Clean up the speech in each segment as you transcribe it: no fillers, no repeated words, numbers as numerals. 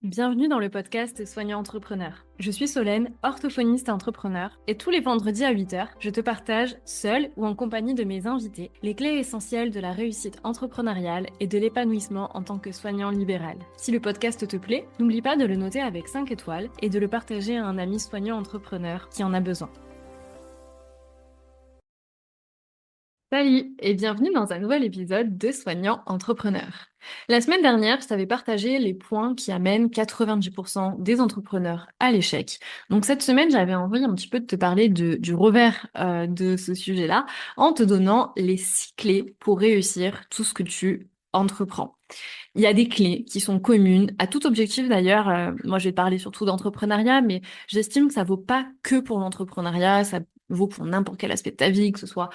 Bienvenue dans le podcast Soignant Entrepreneur. Je suis Solène, orthophoniste et entrepreneur, et tous les vendredis à 8h, je te partage, seule ou en compagnie de mes invités, les clés essentielles de la réussite entrepreneuriale et de l'épanouissement en tant que soignant libéral. Si le podcast te plaît, n'oublie pas de le noter avec 5 étoiles et de le partager à un ami soignant entrepreneur qui en a besoin. Salut et bienvenue dans un nouvel épisode de Soignant Entrepreneur. La semaine dernière, je t'avais partagé les points qui amènent 90% des entrepreneurs à l'échec. Donc cette semaine, j'avais envie un petit peu de te parler du revers de ce sujet-là en te donnant les 6 clés pour réussir tout ce que tu entreprends. Il y a des clés qui sont communes à tout objectif d'ailleurs. Moi, je vais te parler surtout d'entrepreneuriat, mais j'estime que ça vaut pas que pour l'entrepreneuriat, ça vaut pour n'importe quel aspect de ta vie, que ce soit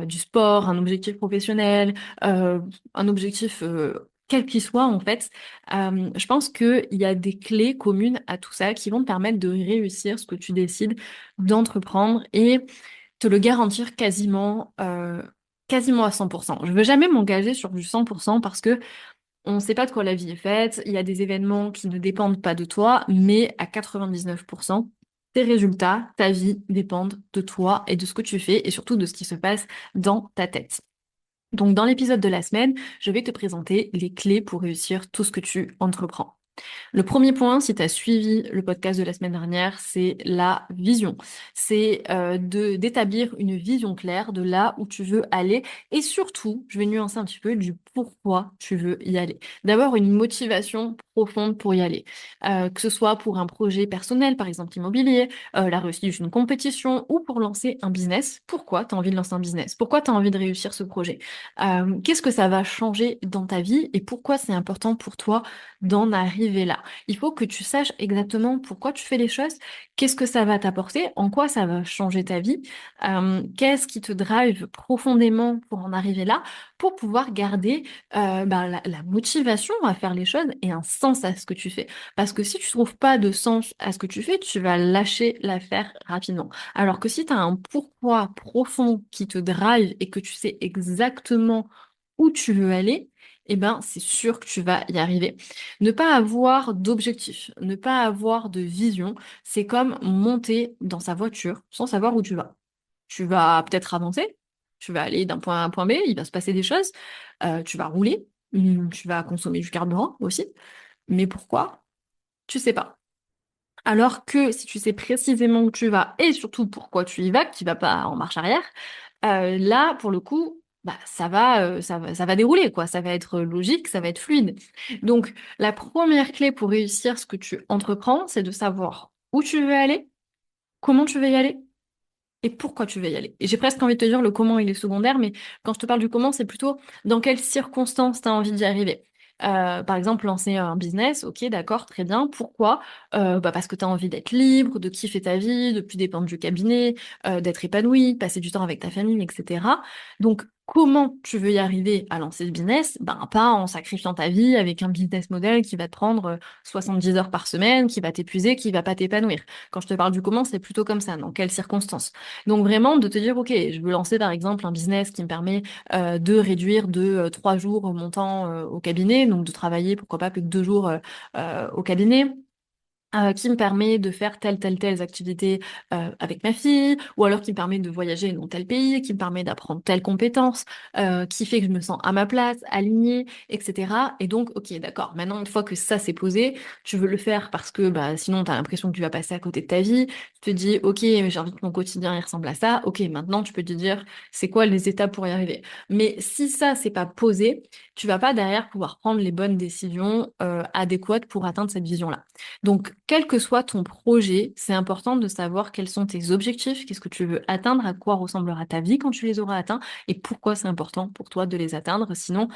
du sport, un objectif professionnel, un objectif quel qu'il soit en fait. Je pense qu'il y a des clés communes à tout ça qui vont te permettre de réussir ce que tu décides d'entreprendre et te le garantir quasiment à 100%. Je veux jamais m'engager sur du 100% parce que on ne sait pas de quoi la vie est faite, il y a des événements qui ne dépendent pas de toi, mais à 99%, tes résultats, ta vie dépendent de toi et de ce que tu fais et surtout de ce qui se passe dans ta tête. Donc dans l'épisode de la semaine, je vais te présenter les clés pour réussir tout ce que tu entreprends. Le premier point, si tu as suivi le podcast de la semaine dernière, c'est la vision. C'est d'établir une vision claire de là où tu veux aller et surtout, je vais nuancer un petit peu du pourquoi tu veux y aller. D'avoir une motivation profonde pour y aller. Que ce soit pour un projet personnel, par exemple immobilier, la réussite d'une compétition ou pour lancer un business. Pourquoi tu as envie de lancer un business? Pourquoi tu as envie de réussir ce projet? Qu'est-ce que ça va changer dans ta vie et pourquoi c'est important pour toi d'en arriver là? Il faut que tu saches exactement pourquoi tu fais les choses, qu'est-ce que ça va t'apporter, en quoi ça va changer ta vie, qu'est-ce qui te drive profondément pour en arriver là, pour pouvoir garder la motivation à faire les choses et un sens à ce que tu fais. Parce que si tu trouves pas de sens à ce que tu fais, tu vas lâcher l'affaire rapidement. Alors que si tu as un pourquoi profond qui te drive et que tu sais exactement où tu veux aller, eh ben, c'est sûr que tu vas y arriver. Ne pas avoir d'objectif, ne pas avoir de vision, c'est comme monter dans sa voiture sans savoir où tu vas. Tu vas peut-être avancer, tu vas aller d'un point A à un point B, il va se passer des choses, tu vas rouler, tu vas consommer du carburant aussi, mais pourquoi? Tu sais pas. Alors que si tu sais précisément où tu vas et surtout pourquoi tu y vas, que tu vas pas en marche arrière, là, pour le coup, bah, ça va dérouler, quoi. Ça va être logique, ça va être fluide. Donc, la première clé pour réussir ce que tu entreprends, c'est de savoir où tu veux aller, comment tu veux y aller et pourquoi tu veux y aller. Et j'ai presque envie de te dire le comment il est secondaire, mais quand je te parle du comment, c'est plutôt dans quelles circonstances tu as envie d'y arriver. Par exemple, lancer un business, ok, d'accord, très bien. Pourquoi? Parce que tu as envie d'être libre, de kiffer ta vie, de plus dépendre du cabinet, d'être épanoui, de passer du temps avec ta famille, etc. Donc, comment tu veux y arriver à lancer ce business? Ben, pas en sacrifiant ta vie avec un business model qui va te prendre 70 heures par semaine, qui va t'épuiser, qui va pas t'épanouir. Quand je te parle du comment, c'est plutôt comme ça. Dans quelles circonstances? Donc vraiment de te dire, ok, je veux lancer par exemple un business qui me permet de réduire de 3 jours mon temps au cabinet, donc de travailler pourquoi pas plus que 2 jours au cabinet, qui me permet de faire telles activités avec ma fille, ou alors qui me permet de voyager dans tel pays, qui me permet d'apprendre telle compétence, qui fait que je me sens à ma place, alignée, etc. Et donc, ok, d'accord, maintenant une fois que ça c'est posé, tu veux le faire parce que bah, sinon tu as l'impression que tu vas passer à côté de ta vie, tu te dis, ok, mais j'ai envie que mon quotidien il ressemble à ça, ok, maintenant tu peux te dire, c'est quoi les étapes pour y arriver. Mais si ça c'est pas posé, tu vas pas derrière pouvoir prendre les bonnes décisions adéquates pour atteindre cette vision-là. Donc, quel que soit ton projet, c'est important de savoir quels sont tes objectifs, qu'est-ce que tu veux atteindre, à quoi ressemblera ta vie quand tu les auras atteints et pourquoi c'est important pour toi de les atteindre. Sinon,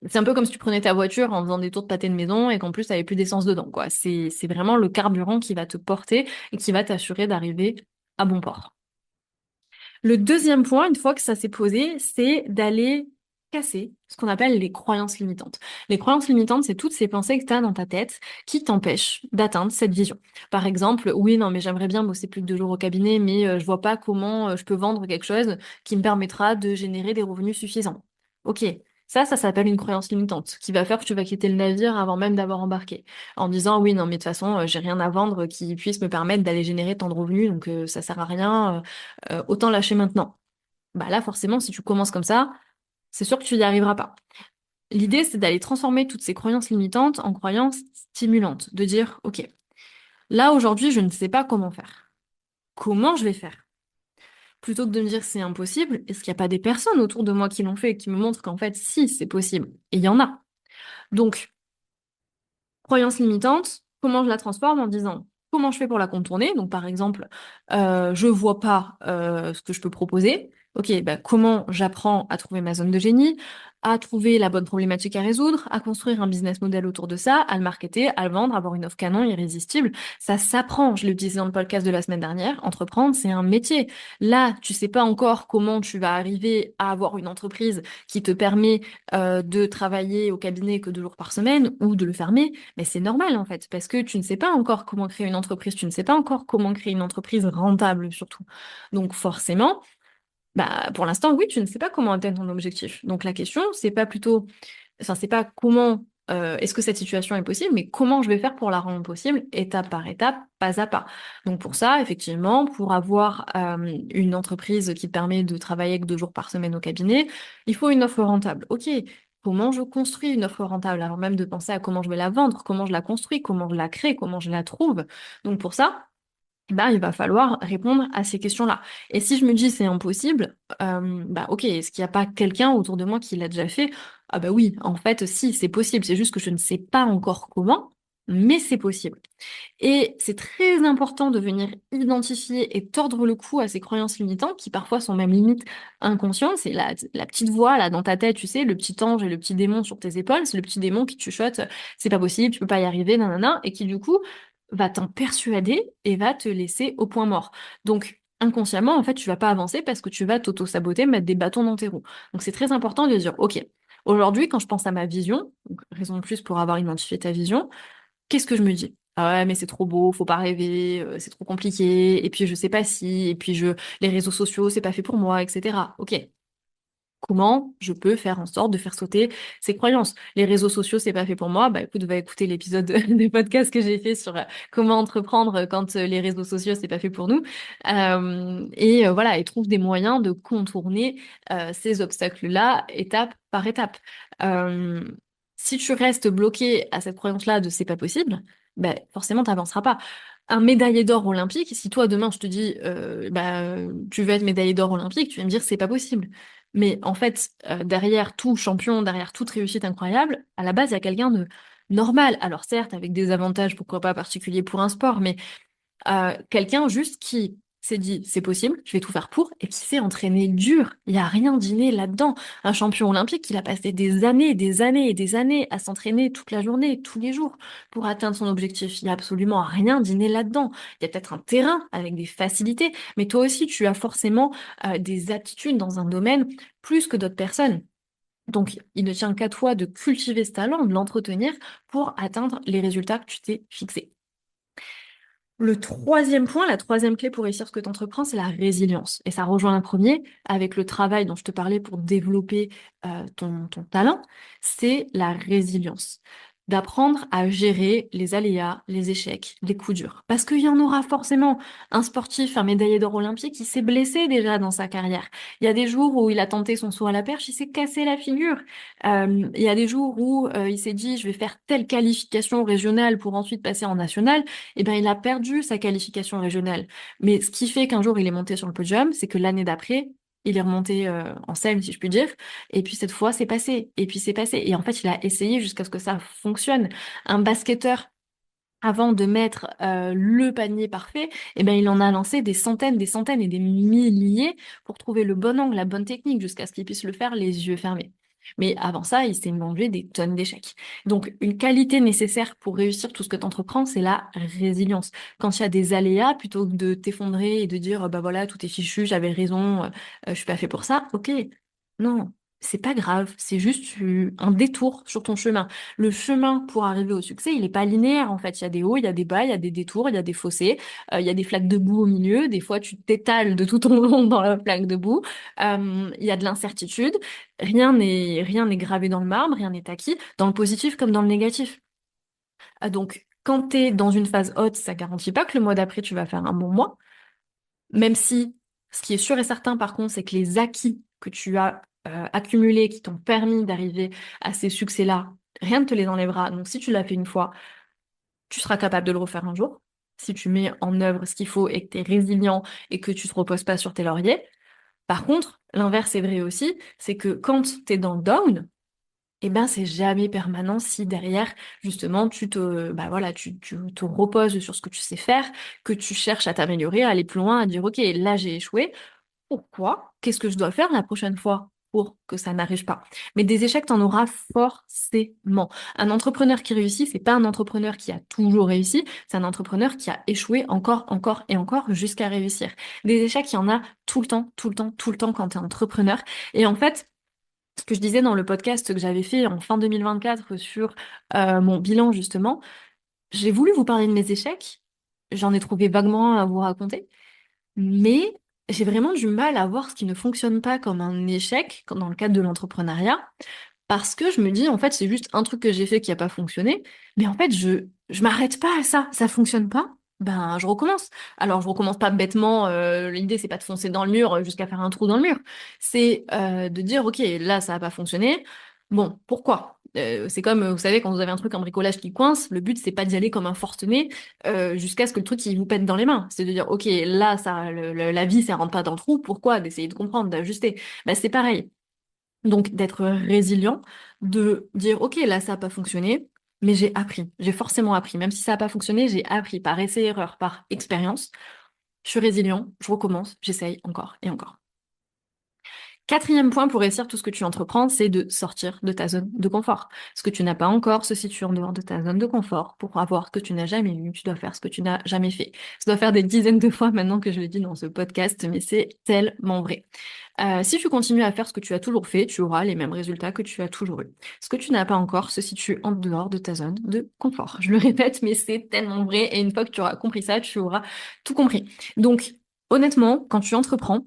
c'est un peu comme si tu prenais ta voiture en faisant des tours de pâté de maison et qu'en plus, tu n'avais plus d'essence dedans, quoi. C'est vraiment le carburant qui va te porter et qui va t'assurer d'arriver à bon port. Le deuxième point, une fois que ça s'est posé, c'est d'aller casser ce qu'on appelle les croyances limitantes. Les croyances limitantes, c'est toutes ces pensées que tu as dans ta tête qui t'empêchent d'atteindre cette vision. Par exemple, oui, non, mais j'aimerais bien bosser plus que 2 jours au cabinet, mais je vois pas comment je peux vendre quelque chose qui me permettra de générer des revenus suffisants. Ok, Ça s'appelle une croyance limitante, qui va faire que tu vas quitter le navire avant même d'avoir embarqué, en disant oui, non, mais de toute façon, j'ai rien à vendre qui puisse me permettre d'aller générer tant de revenus, donc ça sert à rien, autant lâcher maintenant. Bah là, forcément, si tu commences comme ça, c'est sûr que tu n'y arriveras pas. L'idée, c'est d'aller transformer toutes ces croyances limitantes en croyances stimulantes, de dire, ok, là aujourd'hui, je ne sais pas comment faire. Comment je vais faire? Plutôt que de me dire c'est impossible, est-ce qu'il n'y a pas des personnes autour de moi qui l'ont fait et qui me montrent qu'en fait, si, c'est possible? Et il y en a. Donc, croyance limitante, comment je la transforme en disant comment je fais pour la contourner? Donc, par exemple, je vois pas ce que je peux proposer. Ok, bah, comment j'apprends à trouver ma zone de génie, à trouver la bonne problématique à résoudre, à construire un business model autour de ça, à le marketer, à le vendre, avoir une offre canon irrésistible. Ça s'apprend. Je le disais dans le podcast de la semaine dernière. Entreprendre, c'est un métier. Là, tu sais pas encore comment tu vas arriver à avoir une entreprise qui te permet de travailler au cabinet que 2 jours par semaine ou de le fermer. Mais c'est normal en fait, parce que tu ne sais pas encore comment créer une entreprise, tu ne sais pas encore comment créer une entreprise rentable surtout. Donc forcément, bah pour l'instant oui, tu ne sais pas comment atteindre ton objectif. Donc la question, c'est pas plutôt, enfin c'est pas comment est-ce que cette situation est possible, mais comment je vais faire pour la rendre possible, étape par étape, pas à pas. Donc pour ça, effectivement, pour avoir une entreprise qui te permet de travailler que 2 jours par semaine au cabinet, il faut une offre rentable. Ok, comment je construis une offre rentable avant même de penser à comment je vais la vendre, comment je la construis, comment je la crée, comment je la trouve. Donc pour ça, bah, il va falloir répondre à ces questions-là. Et si je me dis c'est impossible, bah ok, est-ce qu'il n'y a pas quelqu'un autour de moi qui l'a déjà fait? Ah bah oui, en fait, si, c'est possible. C'est juste que je ne sais pas encore comment, mais c'est possible. Et c'est très important de venir identifier et tordre le cou à ces croyances limitantes qui parfois sont même limite inconscientes. C'est la petite voix là dans ta tête, tu sais, le petit ange et le petit démon sur tes épaules. C'est le petit démon qui te chuchote, c'est pas possible, tu peux pas y arriver, nanana, et qui du coup va t'en persuader et va te laisser au point mort. Donc inconsciemment, en fait, tu vas pas avancer parce que tu vas t'auto-saboter, mettre des bâtons dans tes roues. Donc c'est très important de dire, ok, aujourd'hui, quand je pense à ma vision, donc raison de plus pour avoir identifié ta vision, qu'est-ce que je me dis? Ah ouais, mais c'est trop beau, faut pas rêver, c'est trop compliqué, et puis je sais pas si, et puis les réseaux sociaux, c'est pas fait pour moi, etc. Ok. Comment je peux faire en sorte de faire sauter ces croyances? Les réseaux sociaux, c'est pas fait pour moi. Bah écoute, va écouter l'épisode des podcasts que j'ai fait sur comment entreprendre quand les réseaux sociaux, c'est pas fait pour nous. Voilà, et trouve des moyens de contourner ces obstacles-là, étape par étape. Euh, Si tu restes bloqué à cette croyance-là de c'est pas possible, bah forcément, t'avanceras pas. Un médaillé d'or olympique, si toi demain je te dis tu veux être médaillé d'or olympique, tu vas me dire c'est pas possible. Mais en fait, derrière tout champion, derrière toute réussite incroyable, à la base, il y a quelqu'un de normal. Alors certes, avec des avantages, pourquoi pas particuliers pour un sport, mais quelqu'un juste qui s'est dit, c'est possible, je vais tout faire pour, et qui s'est entraîné dur. Il n'y a rien d'inné là-dedans. Un champion olympique, il a passé des années, des années et des années à s'entraîner toute la journée, tous les jours, pour atteindre son objectif. Il n'y a absolument rien d'inné là-dedans. Il y a peut-être un terrain avec des facilités, mais toi aussi, tu as forcément des aptitudes dans un domaine plus que d'autres personnes. Donc, il ne tient qu'à toi de cultiver ce talent, de l'entretenir pour atteindre les résultats que tu t'es fixés. Le troisième point, la troisième clé pour réussir ce que tu entreprends, c'est la résilience. Et ça rejoint un premier avec le travail dont je te parlais pour développer ton talent, c'est la résilience. D'apprendre à gérer les aléas, les échecs, les coups durs. Parce qu'il y en aura forcément. Un sportif, un médaillé d'or olympique, il s'est blessé déjà dans sa carrière. Il y a des jours où il a tenté son saut à la perche, il s'est cassé la figure. Il y a des jours où il s'est dit, je vais faire telle qualification régionale pour ensuite passer en nationale, eh ben, il a perdu sa qualification régionale. Mais ce qui fait qu'un jour il est monté sur le podium, c'est que l'année d'après, il est remonté en selle, si je puis dire. Et puis cette fois, c'est passé. Et puis c'est passé. Et en fait, il a essayé jusqu'à ce que ça fonctionne. Un basketteur, avant de mettre le panier parfait, eh ben, il en a lancé des centaines et des milliers pour trouver le bon angle, la bonne technique, jusqu'à ce qu'il puisse le faire les yeux fermés. Mais avant ça, il s'est mangé des tonnes d'échecs. Donc, une qualité nécessaire pour réussir tout ce que tu entreprends, c'est la résilience. Quand il y a des aléas, plutôt que de t'effondrer et de dire, bah voilà, tout est fichu, j'avais raison, je suis pas fait pour ça, ok. Non. c'est pas grave, c'est juste un détour sur ton chemin. Le chemin pour arriver au succès, il est pas linéaire en fait. Il y a des hauts, il y a des bas, il y a des détours, il y a des fossés, il y a des flaques de boue au milieu. Des fois, tu t'étales de tout ton long dans la flaque de boue. Il y a de l'incertitude. Rien n'est gravé dans le marbre, rien n'est acquis, dans le positif comme dans le négatif. Donc, quand tu es dans une phase haute, ça garantit pas que le mois d'après, tu vas faire un bon mois. Même si, ce qui est sûr et certain, par contre, c'est que les acquis que tu as accumulés, qui t'ont permis d'arriver à ces succès-là, rien ne te les enlèvera. Donc, si tu l'as fait une fois, tu seras capable de le refaire un jour. Si tu mets en œuvre ce qu'il faut et que tu es résilient et que tu te reposes pas sur tes lauriers. Par contre, l'inverse est vrai aussi, c'est que quand tu es dans le down, eh ben, c'est jamais permanent si derrière, justement, bah voilà, tu te reposes sur ce que tu sais faire, que tu cherches à t'améliorer, à aller plus loin, à dire, OK, là, j'ai échoué. Pourquoi? Qu'est-ce que je dois faire la prochaine fois pour que ça n'arrive pas? Mais des échecs, t'en auras forcément. Un entrepreneur qui réussit, c'est pas un entrepreneur qui a toujours réussi, c'est un entrepreneur qui a échoué encore, encore et encore jusqu'à réussir. Des échecs, il y en a tout le temps, tout le temps, tout le temps quand t'es entrepreneur. Et en fait, ce que je disais dans le podcast que j'avais fait en fin 2024 sur mon bilan, justement, j'ai voulu vous parler de mes échecs. J'en ai trouvé vaguement un à vous raconter. Mais j'ai vraiment du mal à voir ce qui ne fonctionne pas comme un échec dans le cadre de l'entrepreneuriat, parce que je me dis, en fait, c'est juste un truc que j'ai fait qui n'a pas fonctionné, mais en fait, je m'arrête pas à ça. Ça fonctionne pas, ben, je recommence. Alors, je recommence pas bêtement, l'idée, c'est pas de foncer dans le mur jusqu'à faire un trou dans le mur. C'est de dire, OK, là, ça n'a pas fonctionné. Bon, pourquoi? C'est comme, vous savez, quand vous avez un truc en bricolage qui coince, le but, c'est pas d'y aller comme un forcené jusqu'à ce que le truc, il vous pète dans les mains. C'est de dire, OK, là, ça, la vie, ça rentre pas dans le trou. Pourquoi? D'essayer de comprendre, d'ajuster. Ben, c'est pareil. Donc, d'être résilient, de dire, OK, là, ça n'a pas fonctionné, mais j'ai appris. J'ai forcément appris. Même si ça n'a pas fonctionné, j'ai appris par essai-erreur, par expérience. Je suis résilient, je recommence, j'essaye encore et encore. Quatrième point pour réussir tout ce que tu entreprends, c'est de sortir de ta zone de confort. Ce que tu n'as pas encore se situe en dehors de ta zone de confort. Pour avoir ce que tu n'as jamais eu, tu dois faire ce que tu n'as jamais fait. Ça doit faire des dizaines de fois maintenant que je le dis dans ce podcast, mais c'est tellement vrai. Si tu continues à faire ce que tu as toujours fait, tu auras les mêmes résultats que tu as toujours eu. Ce que tu n'as pas encore se situe en dehors de ta zone de confort. Je le répète, mais c'est tellement vrai. Et une fois que tu auras compris ça, tu auras tout compris. Donc, honnêtement, quand tu entreprends,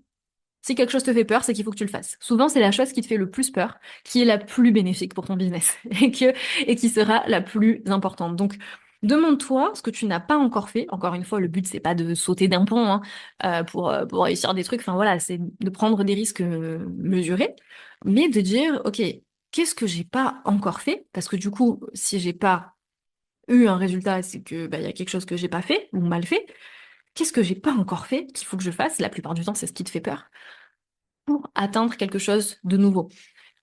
si quelque chose te fait peur, c'est qu'il faut que tu le fasses. Souvent, c'est la chose qui te fait le plus peur, qui est la plus bénéfique pour ton business et qui sera la plus importante. Donc, demande-toi ce que tu n'as pas encore fait. Encore une fois, le but, c'est pas de sauter d'un pont hein, pour réussir des trucs. Enfin voilà, c'est de prendre des risques mesurés, mais de dire, OK, qu'est-ce que j'ai pas encore fait? Parce que du coup, si j'ai pas eu un résultat, c'est que bah, il y a quelque chose que j'ai pas fait ou mal fait. Qu'est-ce que j'ai pas encore fait qu'il faut que je fasse? La plupart du temps, c'est ce qui te fait peur pour atteindre quelque chose de nouveau.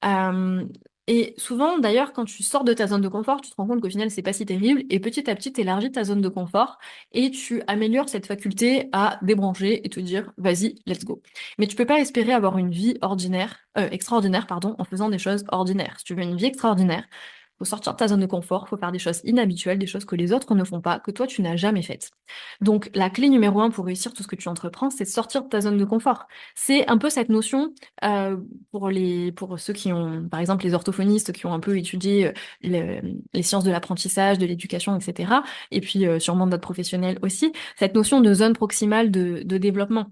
Euh, et souvent, d'ailleurs, quand tu sors de ta zone de confort, tu te rends compte qu'au final, c'est pas si terrible. Et petit à petit, tu élargis ta zone de confort et tu améliores cette faculté à débrancher et te dire, vas-y, let's go. Mais tu peux pas espérer avoir une vie extraordinaire, pardon, en faisant des choses ordinaires. Si tu veux une vie extraordinaire, faut sortir de ta zone de confort, faut faire des choses inhabituelles, des choses que les autres ne font pas, que toi tu n'as jamais faites. Donc la clé numéro un pour réussir tout ce que tu entreprends, c'est de sortir de ta zone de confort. C'est un peu cette notion euh, pour ceux qui ont, par exemple, les orthophonistes qui ont un peu étudié les sciences de l'apprentissage, de l'éducation, etc. Et puis sûrement d'autres professionnels aussi, cette notion de zone proximale de développement.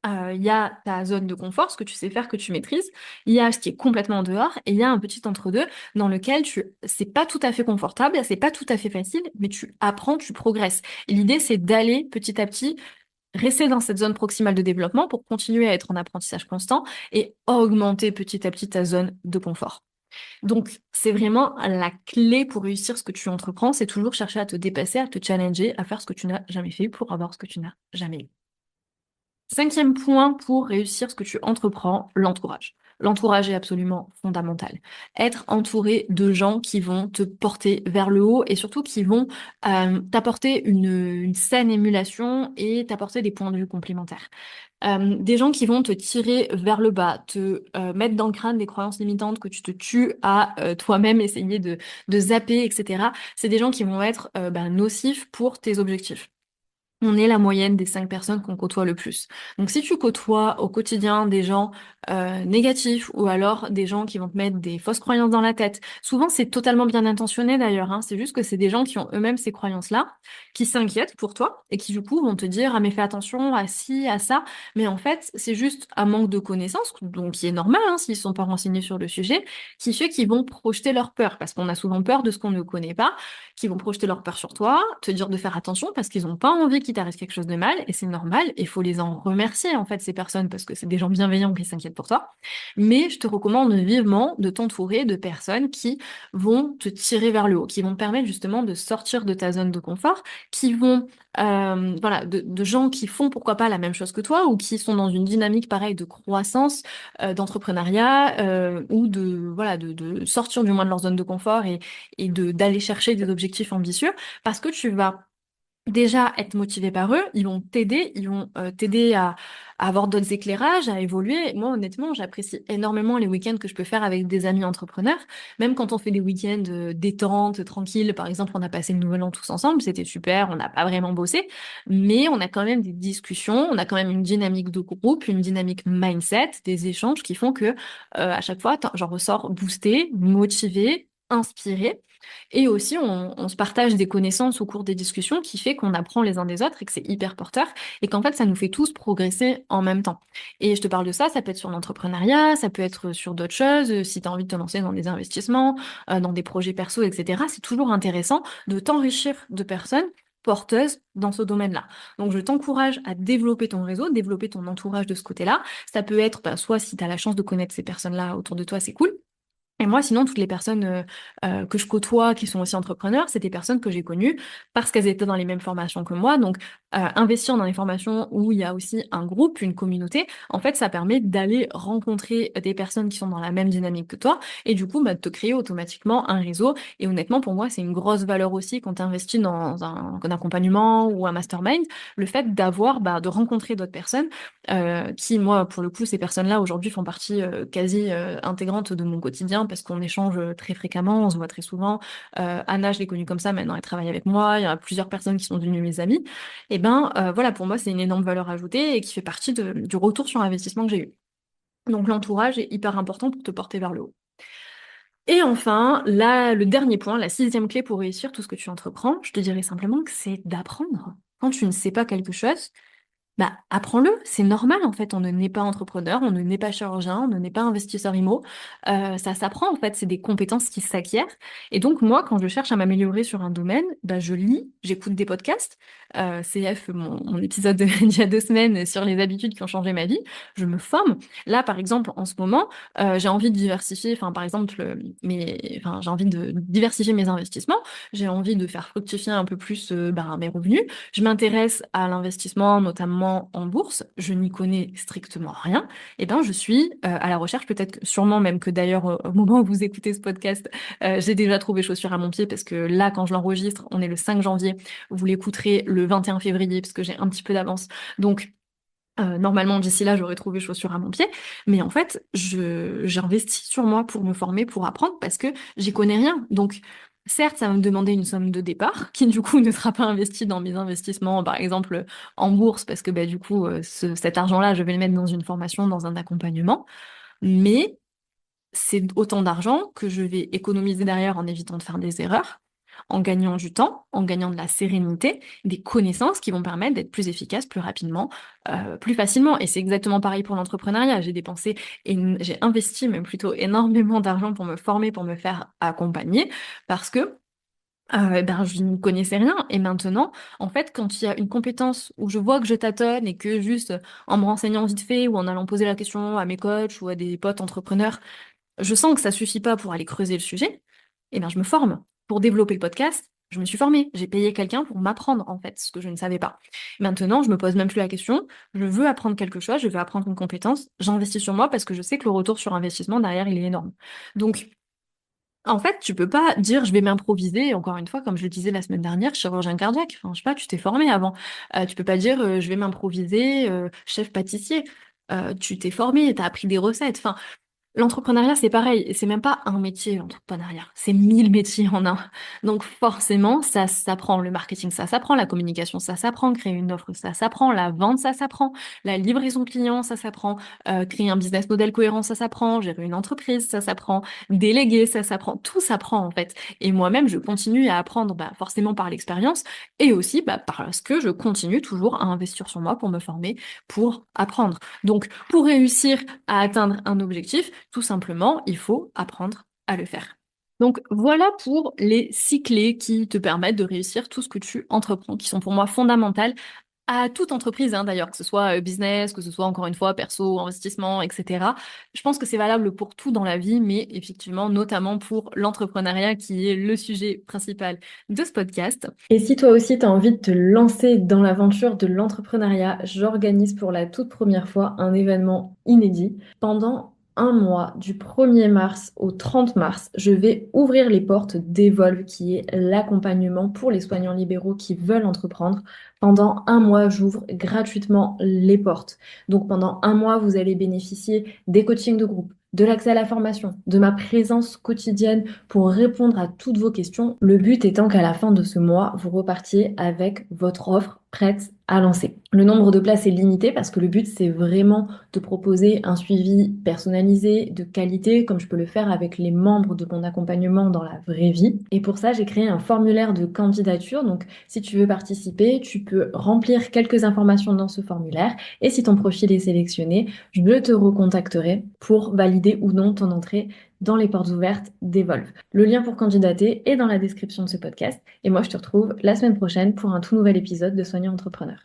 Il y a ta zone de confort, ce que tu sais faire, que tu maîtrises. Il y a ce qui est complètement en dehors, et il y a un petit entre-deux dans lequel c'est pas tout à fait confortable, c'est pas tout à fait facile, mais tu apprends, tu progresses. Et l'idée, c'est d'aller petit à petit rester dans cette zone proximale de développement pour continuer à être en apprentissage constant et augmenter petit à petit ta zone de confort. Donc, c'est vraiment la clé pour réussir ce que tu entreprends, c'est toujours chercher à te dépasser, à te challenger, à faire ce que tu n'as jamais fait pour avoir ce que tu n'as jamais eu. Cinquième point pour réussir ce que tu entreprends, l'entourage. L'entourage est absolument fondamental. Être entouré de gens qui vont te porter vers le haut et surtout qui vont t'apporter une saine émulation et t'apporter des points de vue complémentaires. Des gens qui vont te tirer vers le bas, te mettre dans le crâne des croyances limitantes que tu te tues à toi-même essayer de zapper, etc. C'est des gens qui vont être nocifs pour tes objectifs. on est la moyenne des 5 personnes qu'on côtoie le plus. Donc si tu côtoies au quotidien des gens négatifs ou alors des gens qui vont te mettre des fausses croyances dans la tête, souvent c'est totalement bien intentionné d'ailleurs, hein, c'est juste que c'est des gens qui ont eux-mêmes ces croyances-là, qui s'inquiètent pour toi et qui du coup vont te dire ah mais fais attention à ci, à ça, mais en fait c'est juste un manque de connaissances, donc qui est normal hein, s'ils sont pas renseignés sur le sujet, qui fait qu'ils vont projeter leur peur, parce qu'on a souvent peur de ce qu'on ne connaît pas, qui vont projeter leur peur sur toi, te dire de faire attention parce qu'ils n'ont pas envie qu'il t'arrive quelque chose de mal, et c'est normal, il faut les en remercier en fait ces personnes parce que c'est des gens bienveillants qui s'inquiètent pour toi. Mais je te recommande vivement de t'entourer de personnes qui vont te tirer vers le haut, qui vont te permettre justement de sortir de ta zone de confort, qui vont voilà, de gens qui font pourquoi pas la même chose que toi ou qui sont dans une dynamique pareille de croissance, d'entrepreneuriat ou de voilà de sortir du moins de leur zone de confort et de d'aller chercher des objectifs ambitieux parce que tu vas déjà être motivé par eux, ils vont t'aider à avoir d'autres éclairages, à évoluer. Moi, honnêtement, j'apprécie énormément les week-ends que je peux faire avec des amis entrepreneurs. Même quand on fait des week-ends détente, tranquille, par exemple, on a passé le nouvel an tous ensemble, c'était super, on n'a pas vraiment bossé, mais on a quand même des discussions, on a quand même une dynamique de groupe, une dynamique mindset, des échanges qui font que à chaque fois, j'en ressors boostée, motivée, inspirée. Et aussi, on se partage des connaissances au cours des discussions qui fait qu'on apprend les uns des autres et que c'est hyper porteur et qu'en fait, ça nous fait tous progresser en même temps. Et je te parle de ça, ça peut être sur l'entrepreneuriat, ça peut être sur d'autres choses, si tu as envie de te lancer dans des investissements, dans des projets perso, etc. C'est toujours intéressant de t'enrichir de personnes porteuses dans ce domaine-là. Donc, je t'encourage à développer ton réseau, développer ton entourage de ce côté-là. Ça peut être, bah, soit si tu as la chance de connaître ces personnes-là autour de toi, c'est cool. Et moi, sinon, toutes les personnes que je côtoie, qui sont aussi entrepreneurs, c'est des personnes que j'ai connues parce qu'elles étaient dans les mêmes formations que moi. Donc, investir dans les formations où il y a aussi un groupe, une communauté, en fait, ça permet d'aller rencontrer des personnes qui sont dans la même dynamique que toi et du coup, bah, de te créer automatiquement un réseau. Et honnêtement, pour moi, c'est une grosse valeur aussi quand tu investis dans un accompagnement ou un mastermind, le fait d'avoir, bah, de rencontrer d'autres personnes qui, moi, pour le coup, ces personnes-là, aujourd'hui, font partie quasi intégrante de mon quotidien parce qu'on échange très fréquemment, on se voit très souvent. Anna, je l'ai connue comme ça, maintenant elle travaille avec moi, il y a plusieurs personnes qui sont devenues mes amies. Et ben voilà, pour moi, c'est une énorme valeur ajoutée et qui fait partie du retour sur investissement que j'ai eu. Donc l'entourage est hyper important pour te porter vers le haut. Et enfin, là, le dernier point, la sixième clé pour réussir tout ce que tu entreprends, je te dirais simplement que c'est d'apprendre. Quand tu ne sais pas quelque chose, bah, apprends-le, c'est normal en fait, on ne naît pas entrepreneur, on ne naît pas chirurgien, on ne naît pas investisseur IMO, ça s'apprend en fait, c'est des compétences qui s'acquièrent. Et donc moi, quand je cherche à m'améliorer sur un domaine, bah, je lis, j'écoute des podcasts, CF, mon épisode d'il y a 2 semaines sur les habitudes qui ont changé ma vie, je me forme. Là, par exemple, en ce moment, j'ai envie de diversifier, enfin par exemple, j'ai envie de diversifier mes investissements, j'ai envie de faire fructifier un peu plus bah, mes revenus. Je m'intéresse à l'investissement, notamment en bourse. Je n'y connais strictement rien. Et ben, je suis à la recherche, peut-être sûrement même que d'ailleurs, au moment où vous écoutez ce podcast, j'ai déjà trouvé chaussures à mon pied parce que là, quand je l'enregistre, on est le 5 janvier. Vous l'écouterez le 21 février parce que j'ai un petit peu d'avance. Donc, normalement, d'ici là, j'aurais trouvé chaussures à mon pied. Mais en fait, j'investis sur moi pour me former, pour apprendre, parce que j'y connais rien. Donc, certes, ça va me demander une somme de départ, qui du coup ne sera pas investie dans mes investissements, par exemple en bourse, parce que bah, du coup, cet argent-là, je vais le mettre dans une formation, dans un accompagnement. Mais c'est autant d'argent que je vais économiser derrière en évitant de faire des erreurs, en gagnant du temps, en gagnant de la sérénité, des connaissances qui vont permettre d'être plus efficace, plus rapidement, plus facilement. Et c'est exactement pareil pour l'entrepreneuriat. J'ai dépensé et j'ai investi même plutôt énormément d'argent pour me former, pour me faire accompagner, parce que ben, je ne connaissais rien. Et maintenant, en fait, quand il y a une compétence où je vois que je tâtonne et que juste en me renseignant vite fait ou en allant poser la question à mes coachs ou à des potes entrepreneurs, je sens que ça suffit pas pour aller creuser le sujet, et bien je me forme. Pour développer le podcast, je me suis formée. J'ai payé quelqu'un pour m'apprendre, en fait, ce que je ne savais pas. Maintenant, je me pose même plus la question. Je veux apprendre quelque chose, je veux apprendre une compétence. J'investis sur moi parce que je sais que le retour sur investissement derrière, il est énorme. Donc, en fait, tu peux pas dire je vais m'improviser, encore une fois, comme je le disais la semaine dernière, chirurgien cardiaque. Enfin, je sais pas, tu t'es formé avant. Tu peux pas dire je vais m'improviser chef pâtissier. Tu t'es formé, t'as appris des recettes. Enfin, L'entrepreneuriat, c'est pareil, et c'est même pas un métier, l'entrepreneuriat, c'est 1000 métiers en un. Donc forcément, ça s'apprend. Le marketing, ça s'apprend. La communication, ça s'apprend. Créer une offre, ça s'apprend. La vente, ça s'apprend. La livraison client, ça s'apprend. Créer un business model cohérent, ça s'apprend. Gérer une entreprise, ça s'apprend. Déléguer, ça s'apprend. Tout s'apprend en fait. Et moi-même, je continue à apprendre, bah, forcément par l'expérience, et aussi bah, parce que je continue toujours à investir sur moi pour me former, pour apprendre. Donc pour réussir à atteindre un objectif, tout simplement, il faut apprendre à le faire. Donc voilà pour les 6 clés qui te permettent de réussir tout ce que tu entreprends, qui sont pour moi fondamentales à toute entreprise, hein, d'ailleurs, que ce soit business, que ce soit encore une fois perso, investissement, etc. Je pense que c'est valable pour tout dans la vie, mais effectivement, notamment pour l'entrepreneuriat qui est le sujet principal de ce podcast. Et si toi aussi tu as envie de te lancer dans l'aventure de l'entrepreneuriat, j'organise pour la toute première fois un événement inédit. Pendant un mois, du 1er mars au 30 mars, je vais ouvrir les portes d'Evolve, qui est l'accompagnement pour les soignants libéraux qui veulent entreprendre. Pendant un mois, j'ouvre gratuitement les portes. Donc pendant un mois, vous allez bénéficier des coachings de groupe, de l'accès à la formation, de ma présence quotidienne pour répondre à toutes vos questions. Le but étant qu'à la fin de ce mois, vous repartiez avec votre offre prête à lancer. Le nombre de places est limité parce que le but, c'est vraiment de proposer un suivi personnalisé, de qualité, comme je peux le faire avec les membres de mon accompagnement dans la vraie vie. Et pour ça, j'ai créé un formulaire de candidature. Donc, si tu veux participer, tu peux remplir quelques informations dans ce formulaire. Et si ton profil est sélectionné, je te recontacterai pour valider ou non ton entrée dans les portes ouvertes d'Evolve. Le lien pour candidater est dans la description de ce podcast. Et moi, je te retrouve la semaine prochaine pour un tout nouvel épisode de Soignant Entrepreneur.